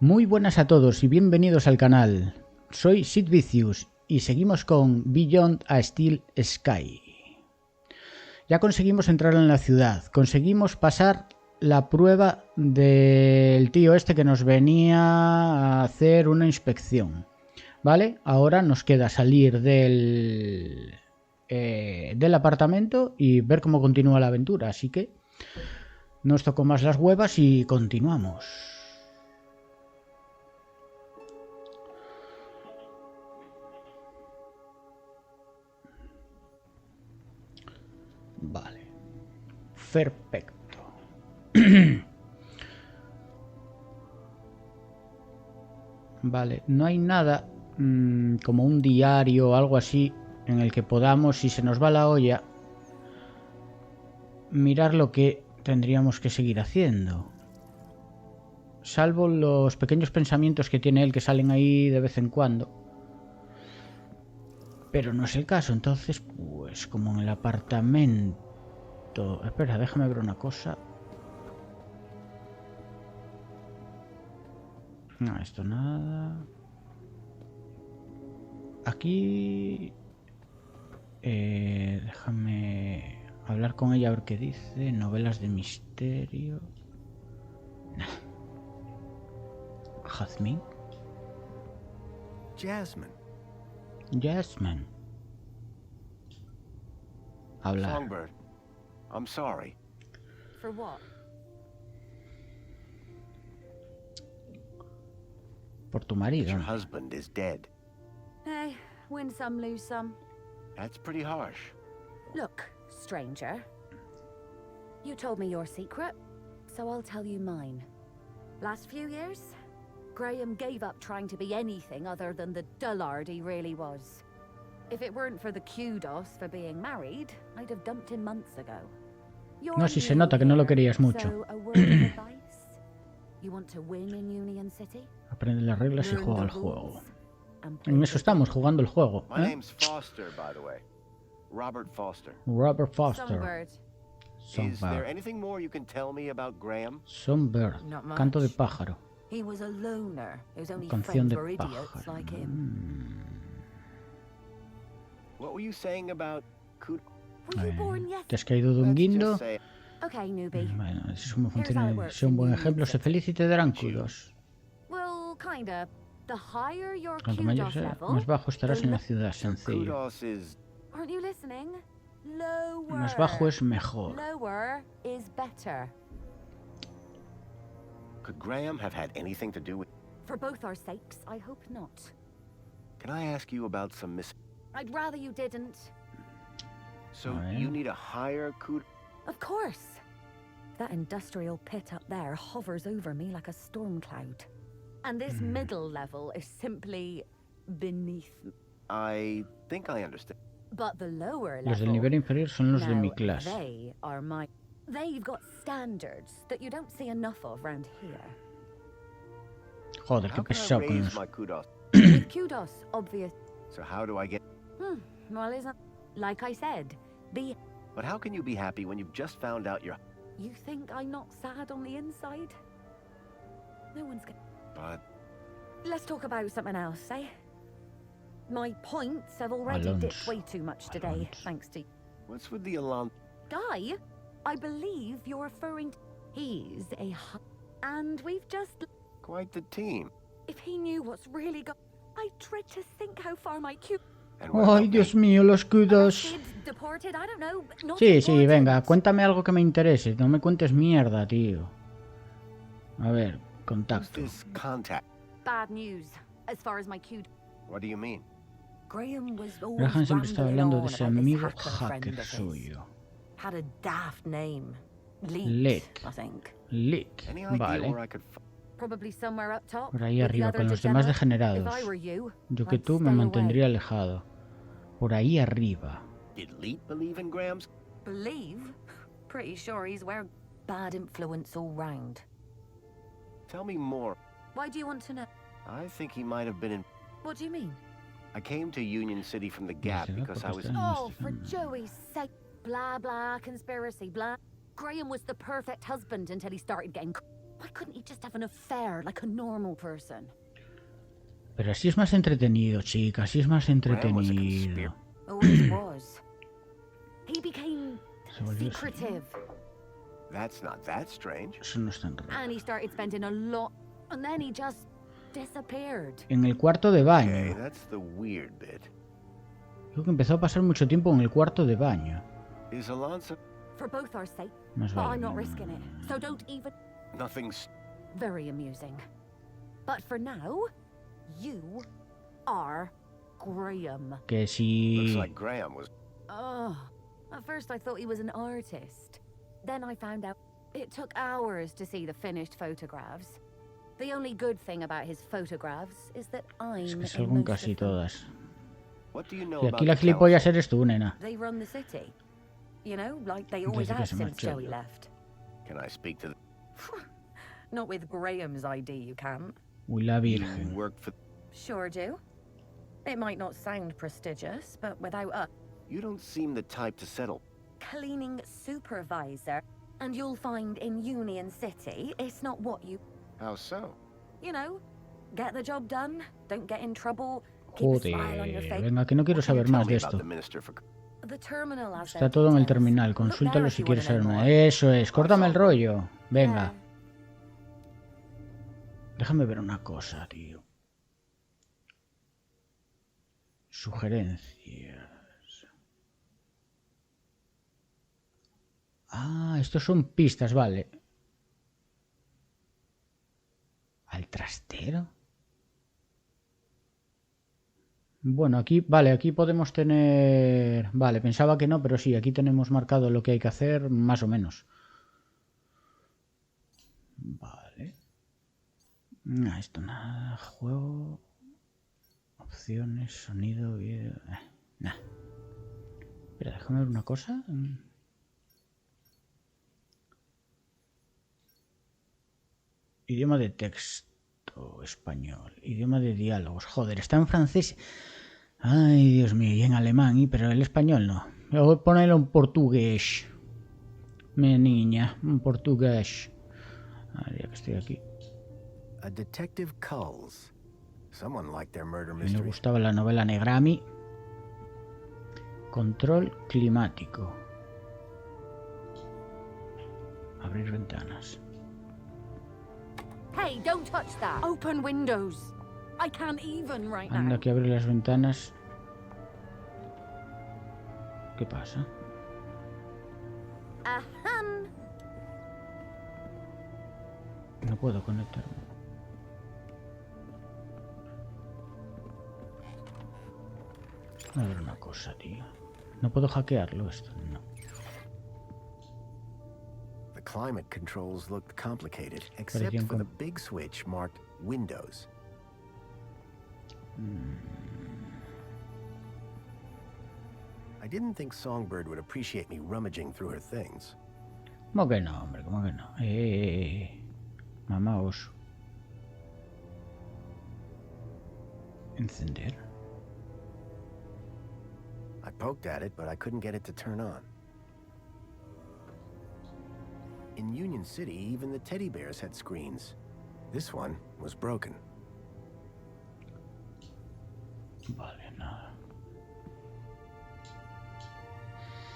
Muy buenas a todos y bienvenidos al canal. Soy Vicius y seguimos con Beyond a Steel Sky. Ya conseguimos entrar en la ciudad, conseguimos pasar la prueba del tío este que nos venía a hacer una inspección. Vale, ahora nos queda salir del apartamento y ver cómo continúa la aventura, así que no os toco más las huevas y continuamos. Vale, perfecto. Vale, no hay nada como un diario o algo así en el que podamos, si se nos va la olla, mirar lo que tendríamos que seguir haciendo. Salvo los pequeños pensamientos que tiene él que salen ahí de vez en cuando. Pero no es el caso, entonces, pues como en el apartamento... Espera, déjame ver una cosa. No, esto nada. Aquí... déjame hablar con ella a ver qué dice. Novelas de misterio... Nah. Jazmín. Jasmine. Hablar. Songbird, I'm sorry. For what? Por tu marido. Your husband is dead. Hey, win some, lose some. That's pretty harsh. Look, stranger. You told me your secret, so I'll tell you mine. Last few years, Graham gave up trying to be anything other than the dullard he really was. If it weren't for the kudos for being married, I'd have dumped him months ago. No, si se nota que no lo querías mucho. So, a word of advice? You want to win in Union City? Aprende las reglas y juega el juego. En eso estamos, jugando el juego. My name's Foster, by the way. Robert Foster. Robert Foster. Songbird. Is there anything more you can tell me about Graham? Songbird. Canto de pájaro. He was a loner whose only Canción friends de were idiots pájaro. like him. What were you saying about Were you born yesterday? ¿Te has caído de un Let's guindo? just say Okay, newbie. Bueno, eso es como funciona. Sé un buen ejemplo, sé feliz y te darán kudos. Well, kinda. The higher your Cuanto mayor kudos sea, level, más bajo estarás en la ciudad, sencillo. kudos is aren't you listening? Lower. Más bajo es mejor. Lower is better. could Graham have had anything to do with? For both our sakes, I hope not. Can I ask you about some I'd rather you didn't. So Alright. you need a higher kudos? Of course. That industrial pit up there hovers over me like a storm cloud. And this middle level is simply beneath. I think I understand. But the lower level... Los del nivel inferior son los de mi now, clase. they are my... They've got standards that you don't see enough of round here. Joder, How qué can I pesado con raise eso. my kudos? With kudos, obvious. So how do I get? Well, isn't... Like I said, be... But how can you be happy when you've just found out you're? You think I'm not sad on the inside? No one's gonna... But Let's talk about something else, eh? My points have already dipped way too much today, thanks to... what's with the alarm? Guy, I believe you're referring to... He's a... And we've just... Quite the team. If he knew what's really go... I dread to think how far my cute... And what Ay, about Dios me? mío, los kudos. Arrested, deported, I don't know, not Sí, sí, important. venga, cuéntame algo que me interese. No me cuentes mierda, tío. A ver, Who's contacto. this contact? Bad news, as far as my cute... What do you mean? Graham was always Graham siempre está rambling hablando on de ese about this amigo hacker friend hacker of his. suyo. Had a daft name. Lit. I think. Lit. Any idea Vale. where I could? Probably somewhere up top. Por ahí with the arriba, other con los demás degenerates. degenerados. If I were you, Yo que I'd tú me stay mantendría away. alejado. Por ahí arriba. Did Leet believe in Graham's? Believe? Pretty sure he's where bad influence all round. Tell me more. Why do you want to know? I think he might have been in. What do you mean? I came to Union City from the Gap Investiga because porque I was. está- Oh, for Joey's sake. Blah, blah, conspiracy, blah. Graham was the perfect husband until he started getting... Why couldn't he just have an affair like a normal person? Pero así es más entretenido, chica. Así es más entretenido. Always was. He became Se volvió así. secretive. That's not that strange. Eso no es tan raro. And he started spending a lot, and then he just disappeared. En el cuarto de baño. Okay, that's the weird bit. Creo que empezó a pasar mucho tiempo en el cuarto de baño. Is Alonso? For both our sake, Más but vale. I'm not risking it. So don't even. Nothing's. Very amusing. But for now, you are Graham. Que Looks si... like Graham was. Oh, at first I thought he was an artist. Then I found out it took hours to see the finished photographs. The only good thing about his photographs is that I'm Es que in salgo en most of casi them. todas. What do you know Y about aquí la the gilipollas council? eres tú, nena. They run the city. You know, like they always Desde que have se since marchó. Joey left. Can I speak to the? Not with Graham's ID, you can't. Uy, la You virgen. work for. Sure do. It might not sound prestigious, but without a You don't seem the type to settle. cleaning supervisor, and you'll find in Union City, it's not what you... How so? You know, get the job done, don't get in trouble, keep a smile on your Joder, face. venga, que no quiero What can you saber tell más me de about esto. the minister for? The terminal has Está their todo en el details. terminal, Look there consúltalo if si you quieres wanna saber know más. more. Eso es, córtame el rollo. Venga, Yeah. déjame ver una cosa, tío. Sugerencias. Ah, estos son pistas, vale. ¿Al trastero? Bueno, aquí, vale, aquí podemos tener... Vale, pensaba que no, pero sí, aquí tenemos marcado lo que hay que hacer, más o menos. Vale. No, esto nada. Juego. Opciones, sonido, video... Nah. Espera, déjame ver una cosa. Idioma de texto, español. Idioma de diálogos. Joder, está en francés. Ay, Dios mío, y en alemán, pero el español no. Voy a ponerlo en portugués. Mi niña, en portugués. A ver, ya que estoy aquí. A detective culls. Someone liked their murder Me mystery. gustaba la novela negra a mí. Control climático. Abrir ventanas. Hey, don't touch that. Open windows. I can't even right now. Anda que abre las ventanas. ¿Qué pasa? Ahem. No puedo conectarme. A ver una cosa, tío. No puedo hackearlo esto, no. The climate controls looked complicated, except Parecían for the com- big switch marked Windows. I didn't think Songbird would appreciate me rummaging through her things. ¿Cómo que no, hombre? ¿Cómo que no? Mamá oso. Encender. I poked at it, but I couldn't get it to turn on. In Union City, even the teddy bears had screens. This one was broken. Vale, nada.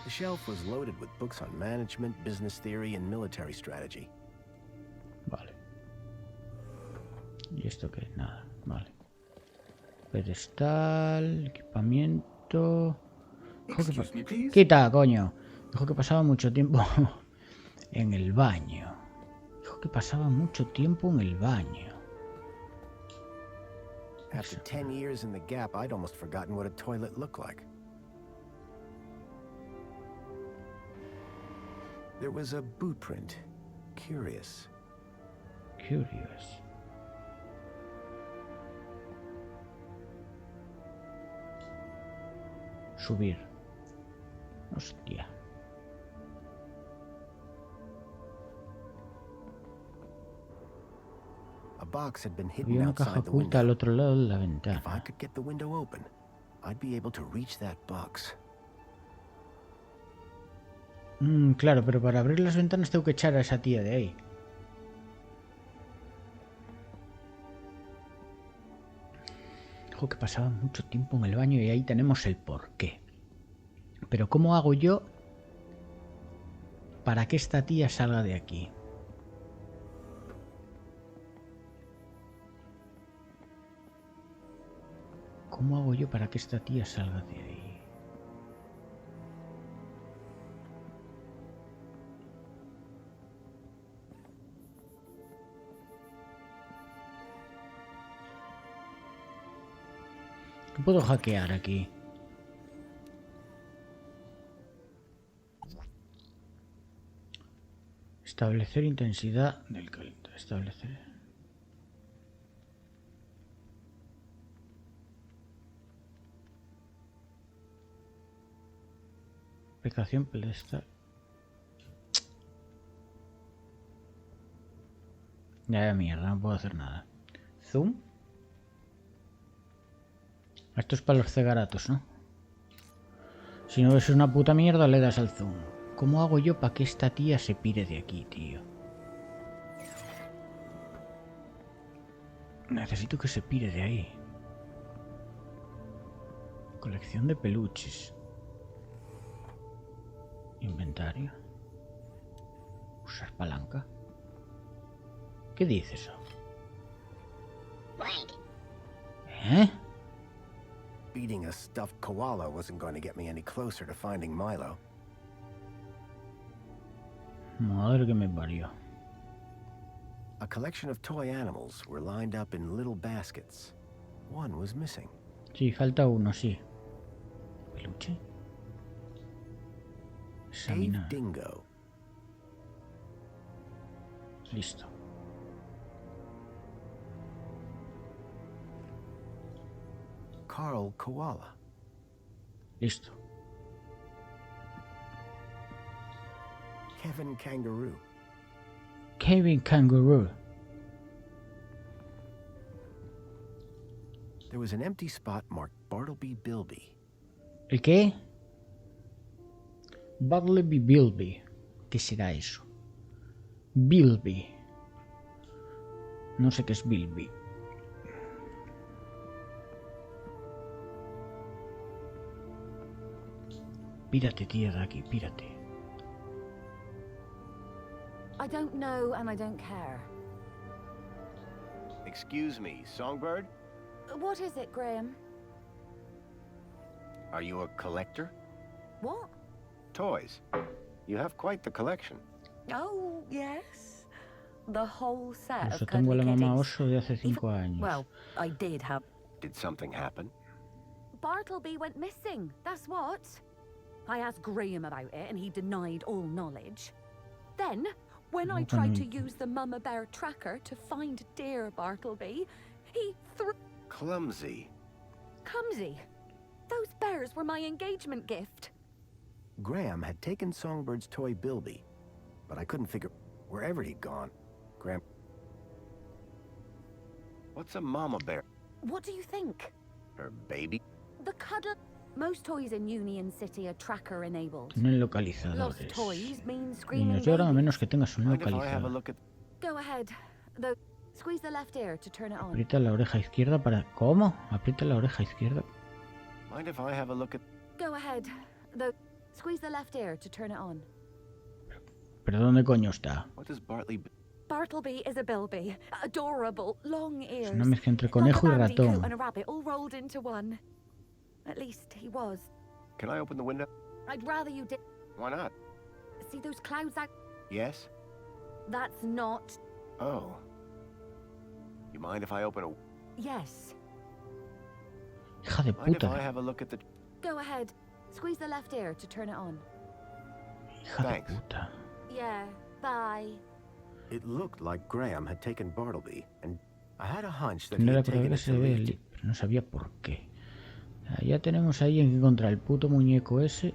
The shelf was loaded with books on management, business theory, and military strategy. Vale. ¿Y esto qué? Nada. Vale. Pedestal, equipamiento. Dijo que Excuse me, please. Quita, coño. Dijo que pasaba mucho tiempo en el baño. Dijo que pasaba mucho tiempo en el baño. After 10 years in the Gap, I'd almost forgotten what a toilet looked like. There was a boot print. Curious. Curious. Subir. Hostia. A box had been Había hidden una caja outside the oculta al window. otro lado de la If I ventana. could get the window open, I'd be able to reach that box. Claro, pero para abrir las ventanas tengo que echar a esa tía de ahí. Dijo que pasaba mucho tiempo en el baño y ahí tenemos el porqué. Pero ¿cómo hago yo para que esta tía salga de aquí? ¿Cómo hago yo para que esta tía salga de ahí? ¿Qué puedo hackear aquí? Establecer intensidad del calentamiento. Establecer. Aplicación pedestal. Ya mierda, no puedo hacer nada. Zoom. Esto es para los cegaratos, ¿no? Si no ves una puta mierda, le das al zoom. ¿Cómo hago yo para que esta tía se pire de aquí, tío? Necesito que se pire de ahí. Colección de peluches. Inventario. Usar palanca. ¿Qué dice eso? ¿Eh? Beating a stuffed koala wasn't going to get me any closer to finding Milo. Madre que me parió. A collection of toy animals were lined up in little baskets. One was missing. Sí, falta uno, sí. ¿Peluche? A Examinar. dingo. Listo. Carl koala. Listo. Kevin kangaroo. Kevin Kangaroo. There was an empty spot marked Bartleby Bilby. ¿El qué? Bartleby Bilby. ¿Qué será eso? Bilby. No sé qué es Bilby. Pírate, tía, de aquí, pírate. I don't know and I don't care. Excuse me, Songbird? What is it, Graham? Are you a collector? What? Toys. You have quite the collection. Oh, yes. The whole set Eso of tengo a cuddly la mamá kitties. oso de hace 5 años. Well, I did have... Did something happen? Bartleby went missing, that's what. I asked Graham about it and he denied all knowledge. Then, when I tried to use the Mama Bear tracker to find dear Bartleby, he threw... Clumsy. Clumsy. Those bears were my engagement gift. Graham had taken Songbird's toy Bilby, but I couldn't figure wherever he'd gone. Graham... What's a mama bear? What do you think? Her baby? The cuddle... Most toys in Union City are tracker enabled. Tienen Lost localizadores. toys mean screaming Niños lloran a babies. menos que tengas un Mind if I have a localizador. look at... Go ahead. Though, squeeze the left ear to turn it on. Aprieta la oreja izquierda para... ¿Cómo? Aprieta la oreja izquierda. Mind if I have a look at... Go ahead. Though, squeeze the left ear to turn it on. ¿Pero dónde coño está? What does Bartley... Bartleby is a bilby. Adorable, long ears. Es una mezcla entre Like conejo y a bandicoot ratón. and a rabbit all rolled into one. At least he was. Can I open the window? I'd rather you did. Why not? See those clouds out? Yes? That's not... Oh. You mind if I open a... Yes. Hija de Mind if I puta. have a look at the... Go ahead. Squeeze the left ear to turn it on. Hija de Thanks. puta. Yeah, bye. It looked like Graham had taken Bartleby, and I had a hunch that No he era had por taken que it se to ve Leeds. el... pero no sabía por qué. Ya tenemos ahí en que encontrar el puto muñeco ese.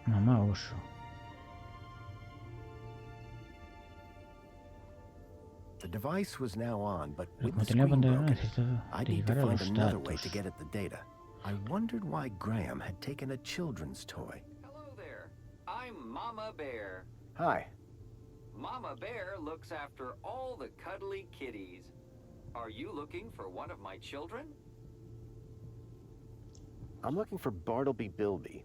Mamá oso. The device was now on, but Pero with como the tenía screen pantalla broken, necesitaba I de need to llegar a find los another way to datos. get at the data. I wondered why Graham had taken a children's toy. Hello there. I'm Mama Bear. Hi. Mama Bear looks after all the cuddly kitties. Are you looking for one of my children? I'm looking for Bartleby Bilby.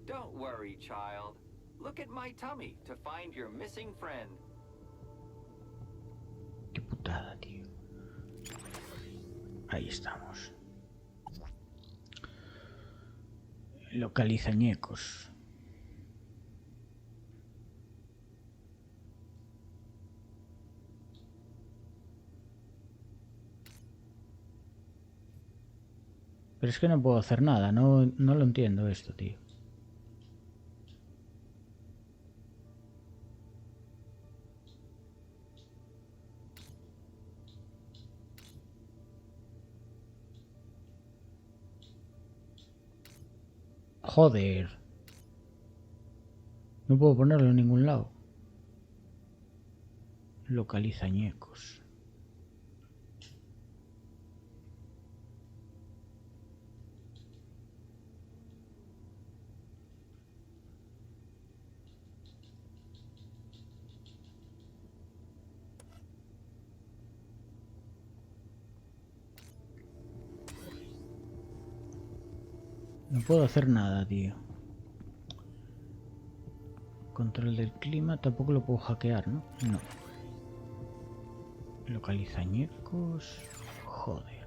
Don't worry, child. Look at my tummy to find your missing friend. Qué putada, tío. Ahí estamos. Localizañecos. Pero es que no puedo hacer nada, no lo entiendo esto, tío. Joder. No puedo ponerlo en ningún lado. Localizañecos. No puedo hacer nada, tío. Control del clima, tampoco lo puedo hackear, ¿no? No. Localizañecos. Joder.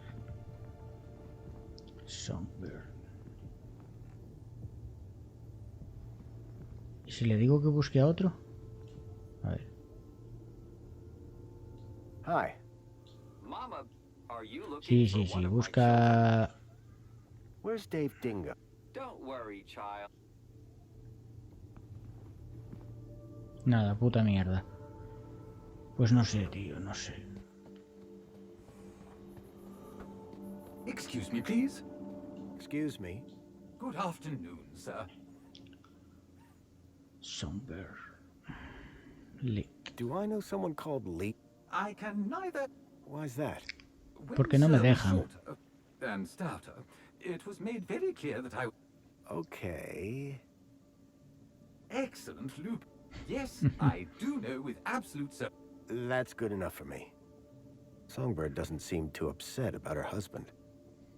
Songbird. ¿Y si le digo que busque a otro? A ver. Hi. Mama, are you looking Sí, for sí, one sí. of my Busca... Where's Dave Dingo? Don't worry, child. Nada, puta mierda. Pues no sé, tío, no sé. Excuse me, please. Excuse me. Good afternoon, sir. Songbird. Lick. Do I know someone called Lee? I can neither... Why's that? When ¿Por qué no me sir was dejan? shorter and stouter, it was made very clear that I... Okay. Excellent loop. Yes, I do know with absolute certainty. That's good enough for me. Songbird doesn't seem too upset about her husband.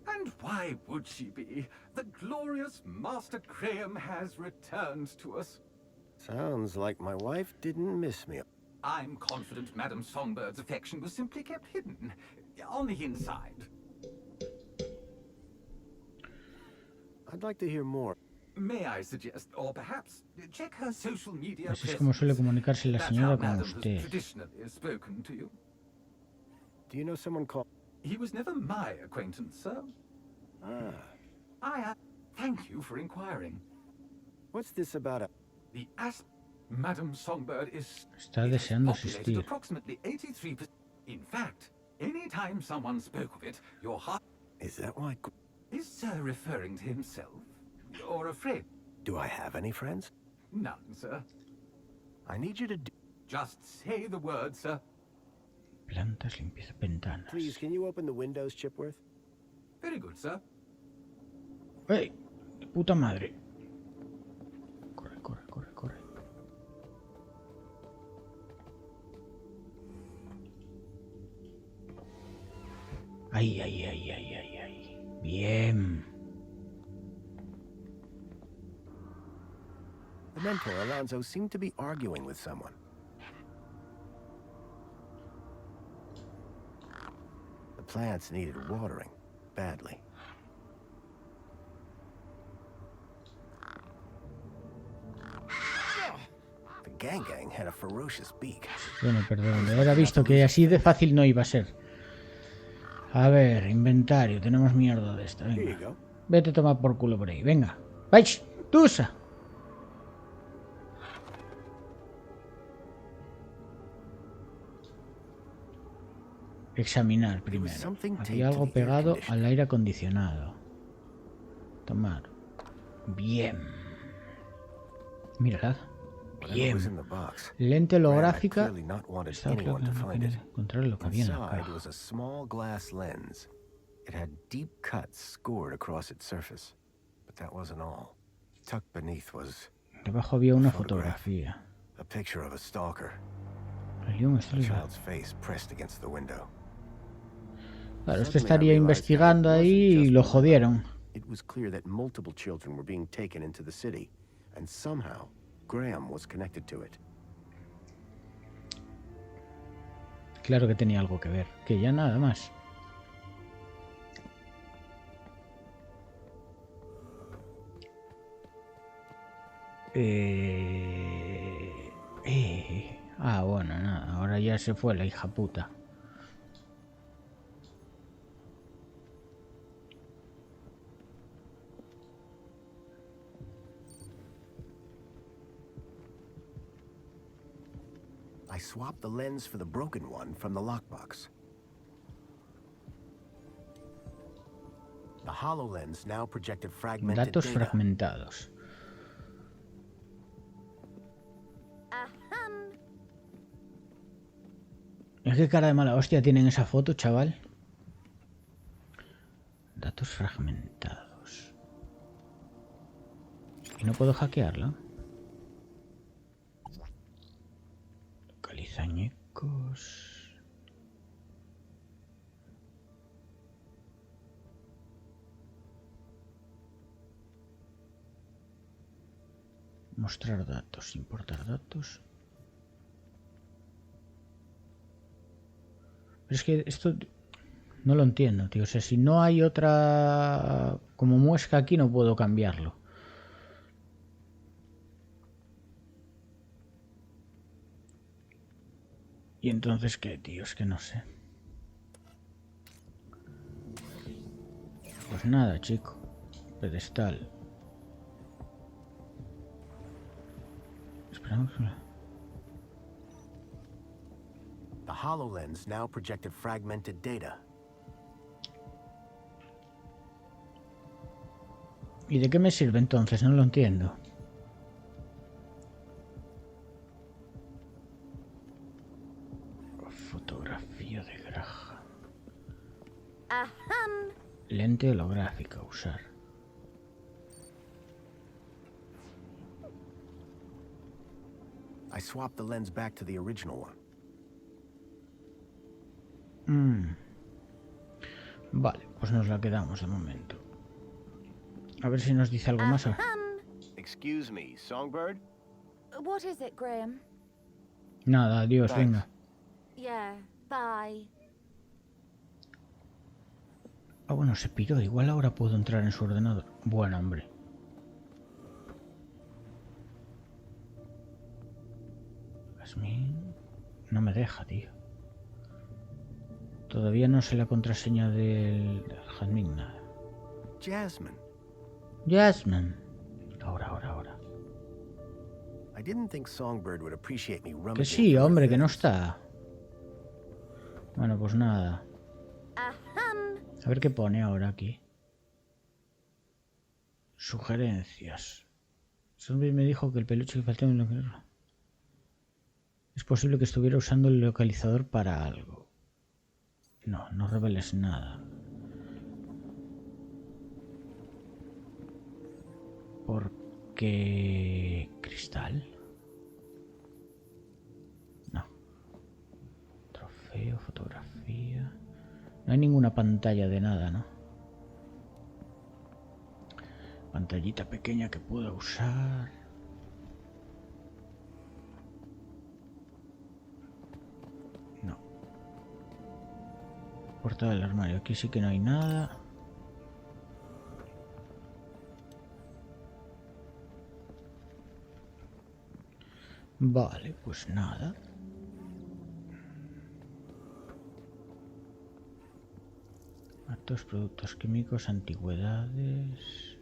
And why would she be? The glorious Master Graham has returned to us. Sounds like my wife didn't miss me. I'm confident Madame Songbird's affection was simply kept hidden. On the inside. I'd like to hear more. May I suggest, or perhaps check her social media Así es como suele comunicarse la That's how señora con Madame has usted. traditionally spoken to you. Do you know someone called... He was never my acquaintance, sir. Ah. Thank you for inquiring. What's this about a... The Madame Songbird is... Está it has deseando populated asistir. approximately 83%. In fact, any time someone spoke of it, your heart... Is that why... Is Sir referring to himself? Or a friend? Do I have any friends? None, sir. I need you to do... Just say the word, sir. Plantas, limpieza, ventanas. Please, can you open the windows, Chipworth? Very good, sir. ¡Ey! ¡De puta madre! Corre, corre, corre, corre. Ay, ay, ay, ay, ay, ay. Bien. The mentor, Alonzo, seemed to be arguing with someone. The plants needed watering, badly. The gang had a ferocious beak. Bueno, perdón. Era visto que así de fácil no iba a ser. A ver, inventario. Tenemos mierda de esta. Here you Venga. go. Vete a tomar por culo por ahí. Venga. ¡Vais! ¡Tusa! Examinar primero. Había algo pegado al aire acondicionado. Tomar. Bien. Mírala. Whatever was Bien. in the box, Lente Graham had holográfica. clearly not wanted Estaba claro anyone que to no find quería it. encontrar lo que había en la Inside caja. was a small glass lens. It had deep cuts scored across its surface. But that wasn't all. Tucked beneath was Debajo había una Photograph. fotografía. a picture of a stalker. El guión A está ligado. child's face pressed against the window. Claro, este estaría investigando ahí y lo jodieron. It was clear that multiple children were being taken into the city, and somehow Graham was connected to it. Claro que tenía algo que ver, que ya nada más. Ah, bueno, nada, ahora ya se fue la hija puta. I swapped the lens for the broken one from the lockbox. The HoloLens now projected fragmented Datos data. fragmentados. Es que cara de mala hostia tienen esa foto, chaval. Datos fragmentados. ¿Y no puedo hackearlo? Localiza ñecos. Mostrar datos, importar datos. Pero es que esto no lo entiendo, tío. O sea, si no hay otra como muesca aquí, no puedo cambiarlo. Y entonces, ¿qué, tío? Es que no sé. Pues nada, chico. Pedestal. Esperamos que... The HoloLens now projected fragmented data. ¿Y de qué me sirve entonces? No lo entiendo. Fotografía de Graham. Lente holográfica, usar. I swapped the lens back to the original one. Vale, pues nos la quedamos de momento. A ver si nos dice algo más. Excuse me, Songbird? What is it, Graham? Nada, adiós, Thanks. venga. Yeah, bye. Ah, bueno, se piró. Igual ahora puedo entrar en su ordenador. Bueno, hombre. Jasmine. No me deja, tío. Todavía no sé la contraseña del Jasmine, nada. Jasmine. Jasmine. Ahora. I didn't think Songbird would appreciate me rummaging. Que sí, through her hombre, que no things. está. Bueno, pues nada. A ver qué pone ahora aquí. Sugerencias. Zombie me dijo que el peluche que faltaba en lo... Es posible que estuviera usando el localizador para algo. No, no reveles nada. Porque... ¿Cristal? No. Trofeo, fotografía... No hay ninguna pantalla de nada, ¿no? Pantallita pequeña que pueda usar... No. Puerta del armario. Aquí sí que no hay nada. Vale, pues nada. Actos, productos químicos, antigüedades...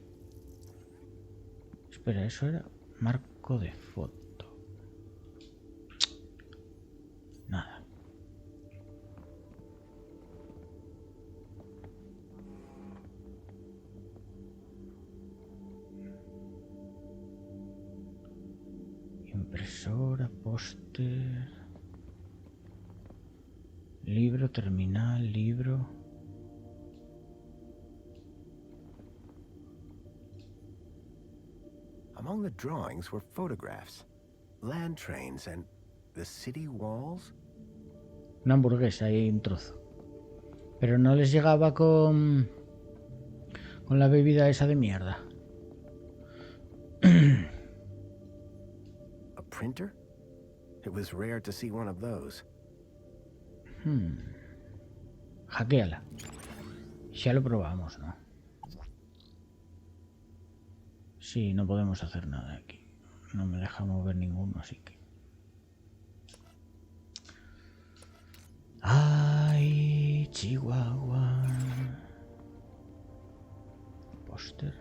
Espera, eso era marco de foto. Nada. Impresora, póster... Libro, terminal, libro... Among the drawings were photographs, land trains, and the city walls. Una hamburguesa y un trozo. Pero no les llegaba con Con la bebida esa de mierda. A printer? It was rare to see one of those. Hackeala. Ya lo probamos, ¿no? Sí, no podemos hacer nada aquí. No me deja mover ninguno, así que... Ay, Chihuahua. Póster.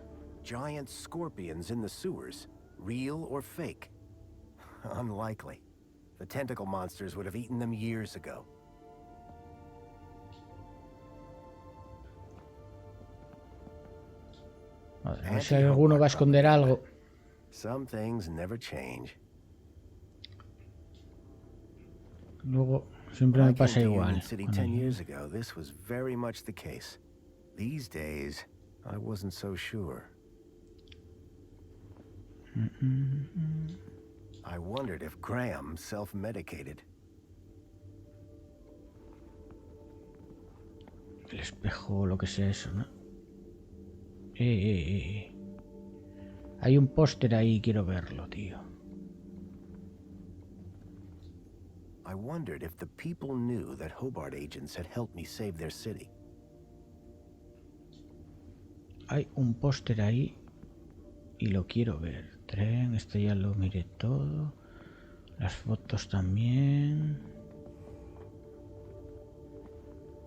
Giant scorpions in the sewers. Real or fake? Unlikely. The tentacle monsters would have eaten them years ago. A ver si alguno va a esconder algo. Some things never change. Luego siempre me pasa igual. City 10 years ago, this was very much the case. These days, I wasn't so sure. I wondered if Graham self-medicated. El espejo o lo que sea eso, ¿no? Hay un póster ahí, quiero verlo, tío. I wondered if the people knew that Hobart agents had helped me save their city. Hay un póster ahí y lo quiero ver. Tren, este ya lo miré todo. Las fotos también.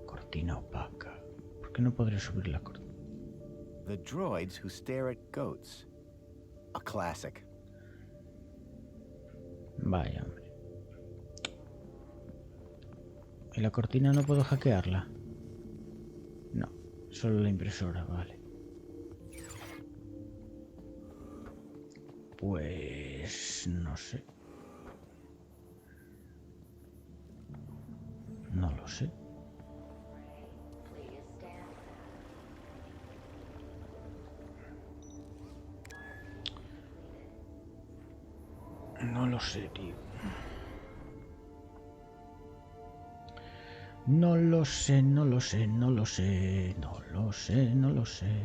Cortina opaca. ¿Por qué no podré subir la cortina? The droids who stare at goats. A classic. Vaya, hombre. ¿Y la cortina no puedo hackearla? No, solo la impresora, vale. Pues... no sé. No lo sé. No lo sé, tío. No lo sé, no lo sé, no lo sé, no lo sé, no lo sé.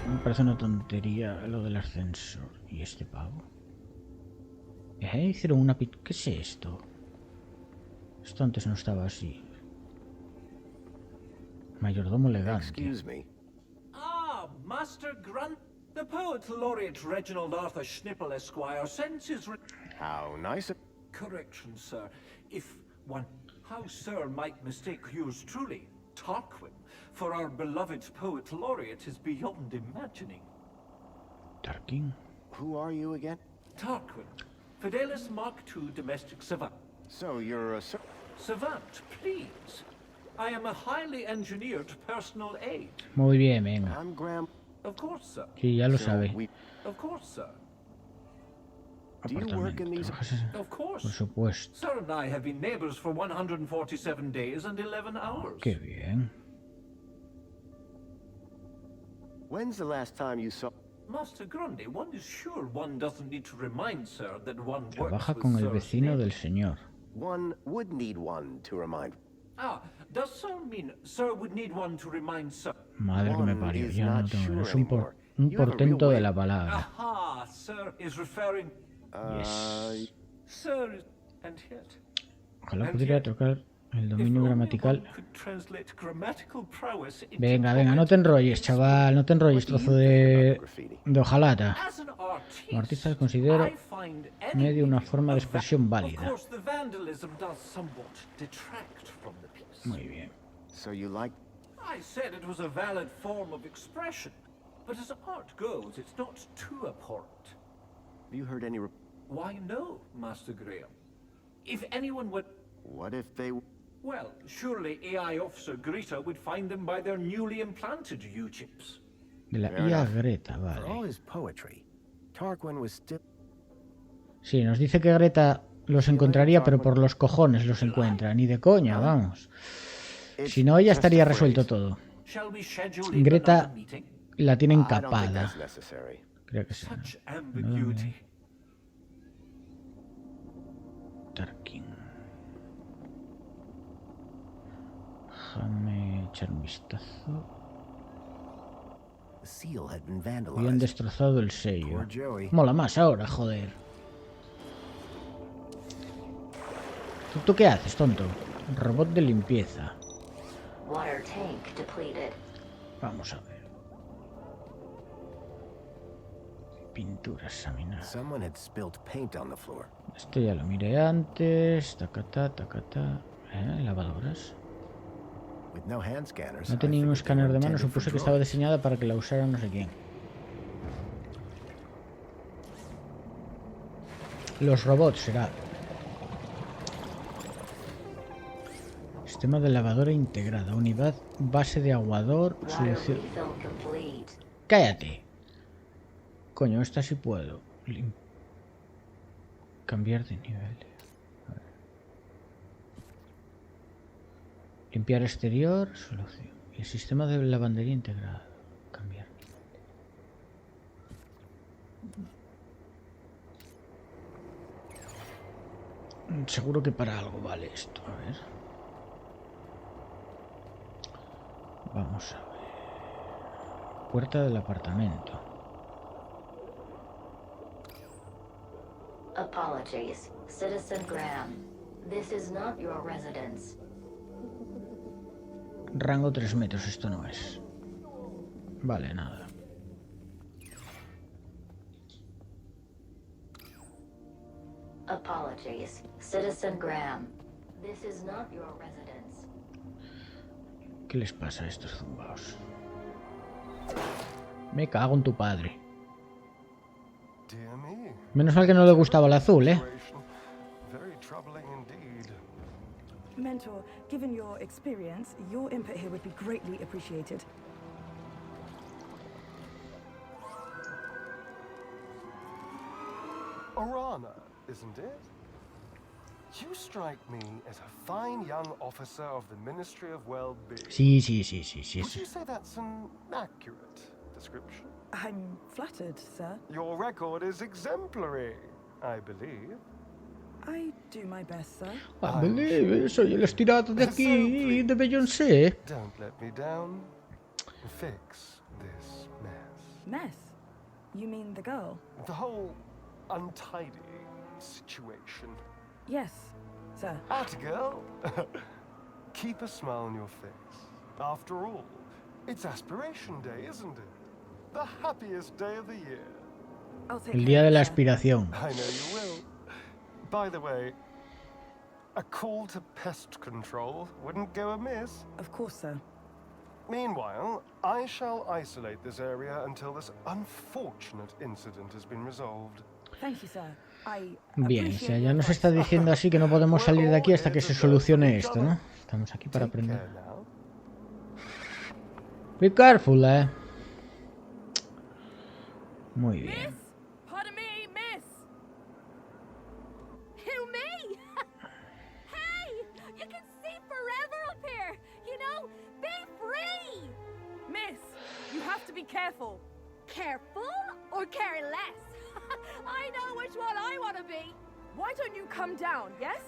Me parece una tontería lo del ascensor. ¿Y este pavo? Hicieron una ¿qué es esto? Esto antes no estaba así. Mayordomo elegante. Excuse me. Ah, Master Grunt. The poet laureate Reginald Arthur Schnipple, Esquire, sends his How nice of... correction, sir. If one, how sir might mistake yours truly, Tarquin, for our beloved poet laureate is beyond imagining. Tarkin. Who are you again? Tarquin, Fidelis Mark II domestic savant. So you're a... Savant, please. I am a highly engineered personal aid. Muy bien, venga. I'm Graham... Of course, sir. Sí, ya lo sabe. Of course, sir. Do you work in these... Of course. Por supuesto. Sir and I have been neighbors for 147 days and 11 hours. Qué bien. When's the last time you saw... Master Grundy, one is sure one doesn't need to remind, sir, that one works Trabaja with con el Sir's vecino name. del señor. One would need one to remind... Ah, does sir mean sir would need one to remind sir? Madre que me One parió. is Ya no not tengo. sure Es anymore. un You have a portento real de way- la palabra. Aha, sir is referring... Yes. Sir is... And yet... Ojalá pudiera tocar el dominio gramatical. Could translate grammatical prowess into Venga, venga, no te enrolles, chaval. No te enrolles, trozo de hojalata. As an artist, Como artista considero I find medio una anything forma de of expresión Of válida. course, the vandalism does somewhat detract from the piece. Muy bien. So you like... I said it was a valid form of expression, but as art goes, it's not too abhorrent. Have you heard any... Why no, Master Graham? If anyone would... What if they... Well, surely AI Officer Greta would find them by their newly implanted U-chips. De la Fair IA enough. Greta, For all vale. his poetry, Tarquin was still... Sí, nos dice que Greta los encontraría, pero por los cojones los encuentra. Ni de coña, vamos. Si no, ya estaría resuelto todo. Shall we schedule in Greta another meeting? la tiene I don't think encapada. that's necessary. Creo que sí. Such ambiguity. Tarkin. Déjame echar un vistazo. The seal had been Habían vandalized. destrozado el sello. Poor Joey. Mola más ahora, joder. ¿Tú qué haces, tonto? Robot de limpieza. Water tank depleted. Vamos a ver. Pintura examinar. Someone had spilt paint on the floor. Esto ya lo miré antes. Tacata, tacata. Lavadoras. With no hand scanners. No I tenía un figured they escáner were de mano. intended for Supuse que estaba droids. diseñada para que la usara no sé quién. Los robots será. Sistema de lavadora integrada. Unidad base de aguador. Water Solución. refill complete. ¡Cállate! Coño, esta sí puedo. Cambiar de nivel. A ver. Limpiar exterior. Solución. Y el sistema de lavandería integrado. Cambiar nivel. Seguro que para algo vale esto. A ver. Vamos a ver. Puerta del apartamento. Apologies, Citizen Graham. This is not your residence. Rango 3 metros, esto no es. Vale, nada. Apologies, Citizen Graham. This is not your residence. ¿Qué les pasa a estos zumbaos? Me cago en tu padre. Dear me. Menos mal que no le gustaba el azul, ¿eh? Very troubling indeed. Mentor, given your experience, your input here would be greatly appreciated. Orana, isn't it? You strike me as a fine young officer of the Ministry of Well-Being. Sí. Would you say that's an accurate description? I'm flattered, sir. Your record is exemplary, I believe. I do my best, sir. I believe, soy el estirado de aquí, de Beyoncé. Don't let me down. Fix this mess. Mess? You mean the girl? The whole untidy situation. Yes, sir. At girl. Keep a smile on your face. After all, it's Aspiration Day, isn't it? The happiest day of the year. I'll take El care día of de it, la sir. aspiración. I know you will. By the way, a call to pest control wouldn't go amiss. Of course, sir. Meanwhile, I shall isolate this area until this unfortunate incident has been resolved. Thank you, sir. I Bien, o appreciate sea, your ya nos advice. está diciendo así que no podemos salir de aquí hasta que se solucione esto, ¿no? Estamos aquí para Take aprender. care now. Be careful, Muy bien. Miss? Pardon me, miss! Who, me? Hey! You can see forever up here! You know, be free! Miss, you have to be careful. Careful or careless? I know which one I want to be! Why don't you come down, yes?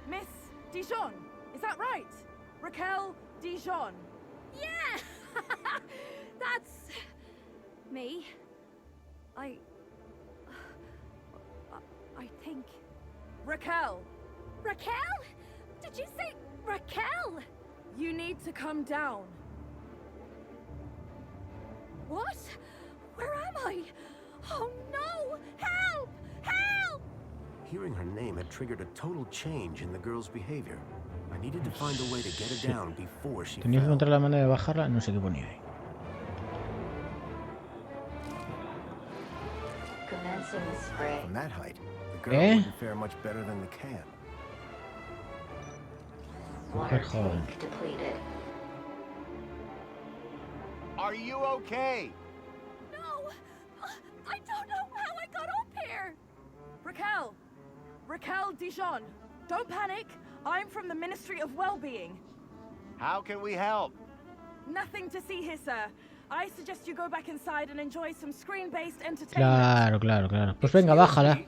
Miss Dijon, is that right? Raquel Dijon. Yeah! That's... me. I think... Raquel, Raquel? Did you say Raquel? you need to come down. What? Where am I? Oh no! Help! Help! Hearing her name had triggered a total change in the girl's behavior. I needed to find a way to get her down before she Tenía que fell. encontrar la manera de bajarla, no sé qué ponía ahí. Commencing the spray. From that height, the girl Eh? wouldn't fare much better than the can. Water joven. tank depleted. Are you okay? No! I don't know how I got up here! Raquel! Raquel Dijon, don't panic. I'm from the Ministry of Well-Being. How can we help? Nothing to see here, sir. I suggest you go back inside and enjoy some screen-based entertainment. Claro. Pues venga, bájala.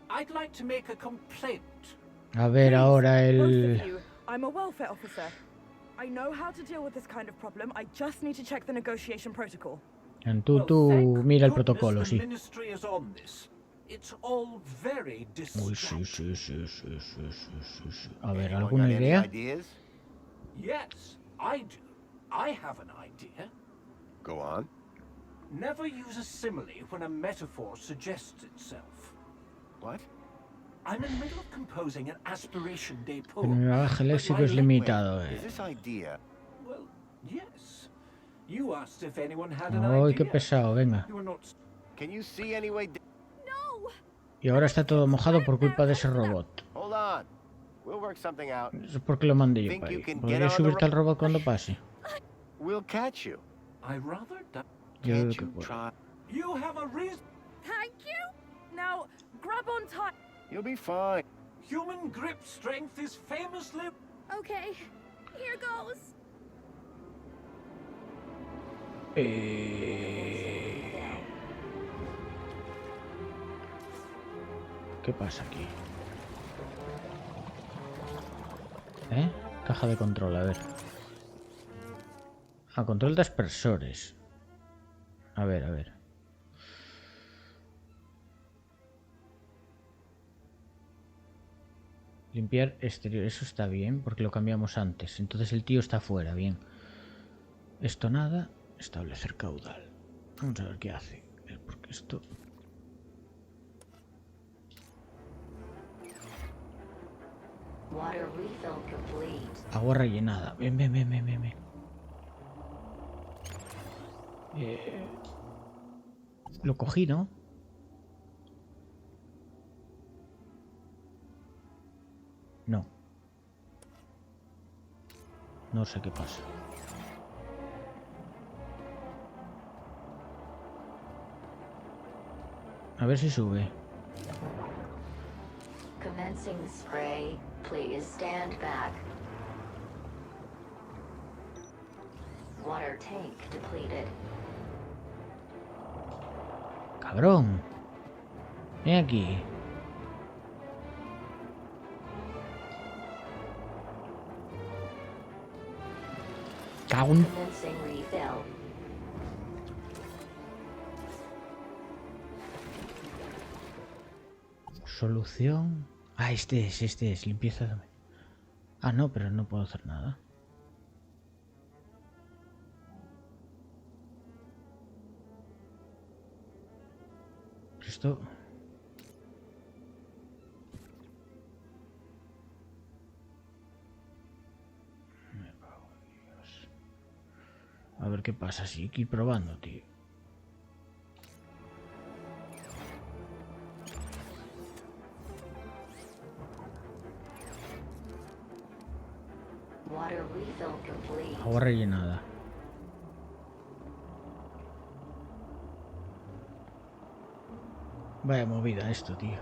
I'd like to make a complaint. A ver Please, ahora both el... of you. I'm a welfare officer. I know how to deal with this kind of problem. I just need to check the negotiation protocol. Tú mira el protocolo, the sí. ministry is on this. It's all very Uy, sí. A ver, Anyone ¿alguna got any idea? ideas? Yes, I do. I have an idea. Go on. Never use a simile when a metaphor suggests itself. What? I'm in the middle of composing an Aspiration Day Pero poem. mi bagaje but léxico my es language- limitado, Is this idea? Well, yes. You asked if anyone had an Ay, idea. qué pesado, venga. You were not. Can you see any way? No! Y ahora está todo mojado por culpa de ese robot. Hold on. We'll work something out. Eso es porque lo mandé yo Think para you ahí. can get ¿Podría on the subirte al robot cuando pase? We'll catch you. I rather doubt. Yo creo Can't que you puedo. try? You have a reason. Thank you. Now, grab on tight. You'll be fine. Human grip strength is famously. Okay, here goes. ¿Qué pasa aquí? ¿Eh? Caja de control, a ver. Ah, control de aspersores. A ver, a ver. Limpiar exterior, eso está bien, porque lo cambiamos antes. Entonces el tío está fuera, bien. Esto nada. Establecer caudal. Vamos a ver qué hace. Porque esto... Water refill complete. Agua rellenada. Ven, ven, ven, ven, ven, ven. Lo cogí, ¿no? No. No sé qué pasa. A ver si sube. Commencing spray. Please stand back. Water tank depleted. Cabrón. Ven aquí. Cago en... Commencing refill. Solución. Ah, este es. Limpieza también. Ah, no, pero no puedo hacer nada. Esto... Me cago en Dios. A ver qué pasa, sí, hay que ir probando, tío. Water refill complete. Agua rellenada. Vaya movida esto, tío.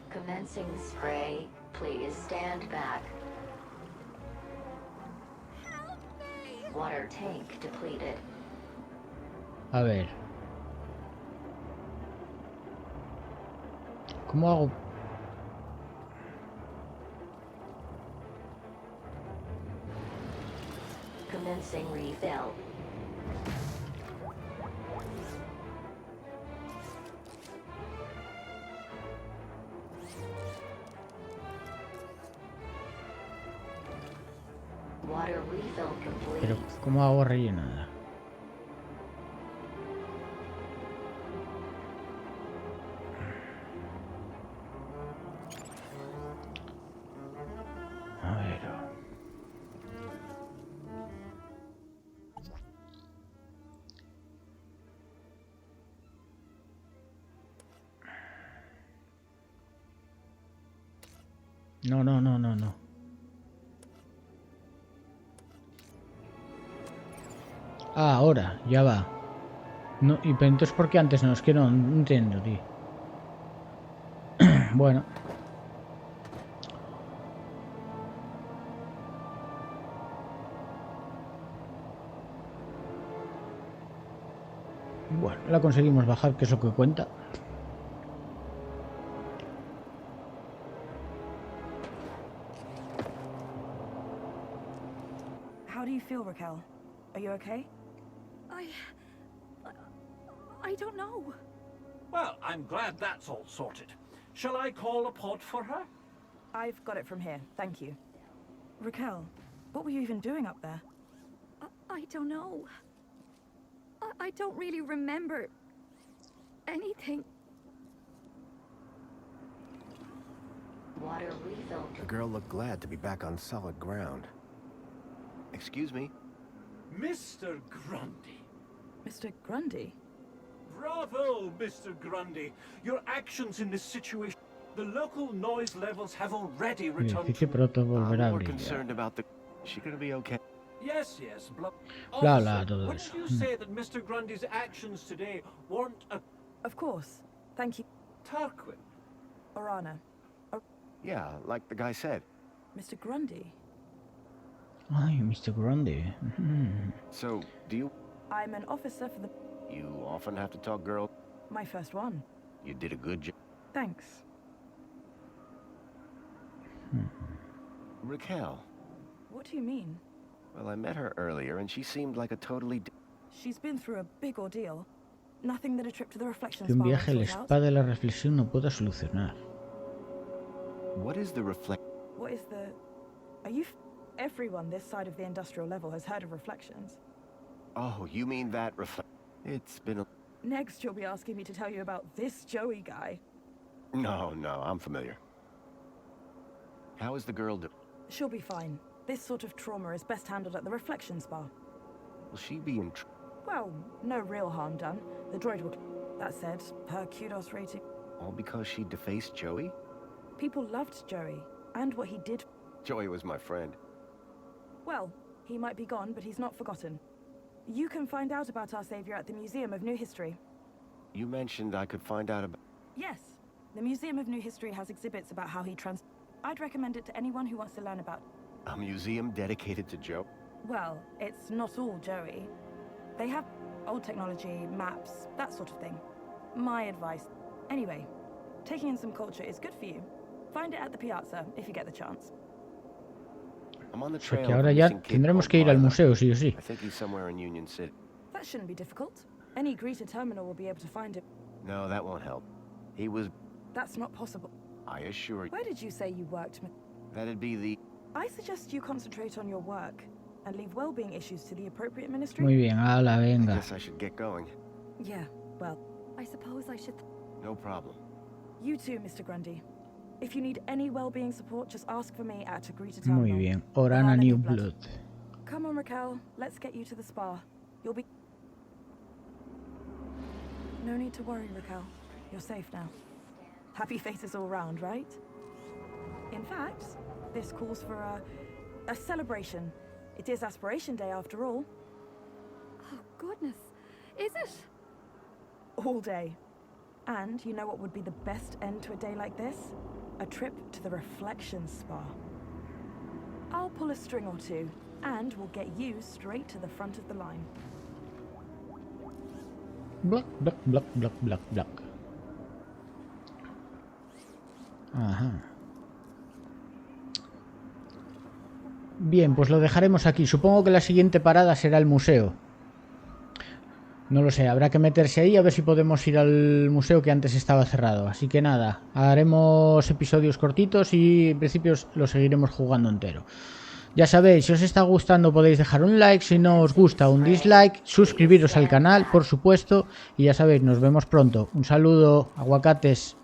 Commencing spray. Please stand back. Water tank depleted. A ver. ¿Cómo hago? Commencing refill. Water refill complete. Pero ¿cómo hago rellenada? A ver. No, no, no, no, no. Ah, ahora, ya va. No, y pero entonces ¿por qué antes no? Es que no entiendo, tío. Bueno. Bueno, la conseguimos bajar, que es lo que cuenta. Raquel? Are you okay? I don't know. Well, I'm glad that's all sorted. Shall I call a pod for her? I've got it from here, thank you. Raquel, what were you even doing up there? I don't know. I don't really remember anything. Water refill. The girl looked glad to be back on solid ground. Excuse me? Mr. Grundy. Mr. Grundy? Bravo, Mr. Grundy. Your actions in this situation. The local noise levels have already returned Dice que to... pronto volverá a I'm more brillar. concerned about the... Is she gonna be okay? Yes, yes, blah... Bla, bla, Officer, todo wouldn't eso. you say that Mr. Grundy's actions today weren't a... Of course. Thank you. Tarquin? Orana. Yeah, like the guy said. Mr. Grundy? Ay, Mr. Grundy. So, do you... I'm an officer for the... You often have to talk girl? My first one. You did a good job. Thanks. Raquel. What do you mean? Well, I met her earlier and she seemed like a totally... She's been through a big ordeal. Nothing that a trip to the reflection Que un spa won't viaje a la sort out. espada de la reflexión no pueda solucionar. What is the reflect... What is the... Are you... Everyone this side of the industrial level has heard of reflections. Oh, you mean that reflect... It's been a... Next, you'll be asking me to tell you about this Joey guy. No, I'm familiar. How is the girl doing? She'll be fine. This sort of trauma is best handled at the reflection spa. Will she be in... Well, no real harm done. The droid will... That said, her kudos rating... All because she defaced Joey? People loved Joey, and what he did... Joey was my friend. Well, he might be gone, but he's not forgotten. You can find out about our savior at the Museum of New History. You mentioned I could find out about... Yes, the Museum of New History has exhibits about how he I'd recommend it to anyone who wants to learn about... A museum dedicated to Joe? Well, it's not all Joey. They have old technology, maps, that sort of thing. My advice... Anyway, taking in some culture is good for you. Find it at the Piazza, if you get the chance. I'm on the O sea trail que of a ahora ya missing kid tendremos called que ir al Lila. museo, sí o sí. I think he's somewhere in Union City. That shouldn't be difficult. Any greeter terminal will be able to find him. No, that won't help. He was... That's not possible. I assure you. Where did you say you worked? That'd be the... I suggest you concentrate on your work and leave well-being issues to the appropriate ministry. Muy bien, ala, I venga. guess I should get going. Yeah, well, I suppose I should... No problem. you too, Mr. Grundy. If you need any well-being support, just ask for me at a greeter terminal. Muy bien. Without Orana any New blood. Blood. Come on, Raquel. Let's get you to the spa. You'll be... No need to worry, Raquel. You're safe now. Happy faces all round, right? In fact, this calls for a celebration. It is Aspiration Day after all. Oh, goodness. Is it? All day. And you know what would be the best end to a day like this? A trip to the reflection spa. I'll pull a string or two, and we'll get you straight to the front of the line. Black, black, black, black, black, black. Ajá. Bien, pues lo dejaremos aquí. Supongo que la siguiente parada será el museo. No lo sé, habrá que meterse ahí a ver si podemos ir al museo que antes estaba cerrado. Así que nada, haremos episodios cortitos y en principio lo seguiremos jugando entero. Ya sabéis, si os está gustando podéis dejar un like, si no os gusta un dislike, suscribiros al canal, por supuesto. Y ya sabéis, nos vemos pronto. Un saludo, aguacates.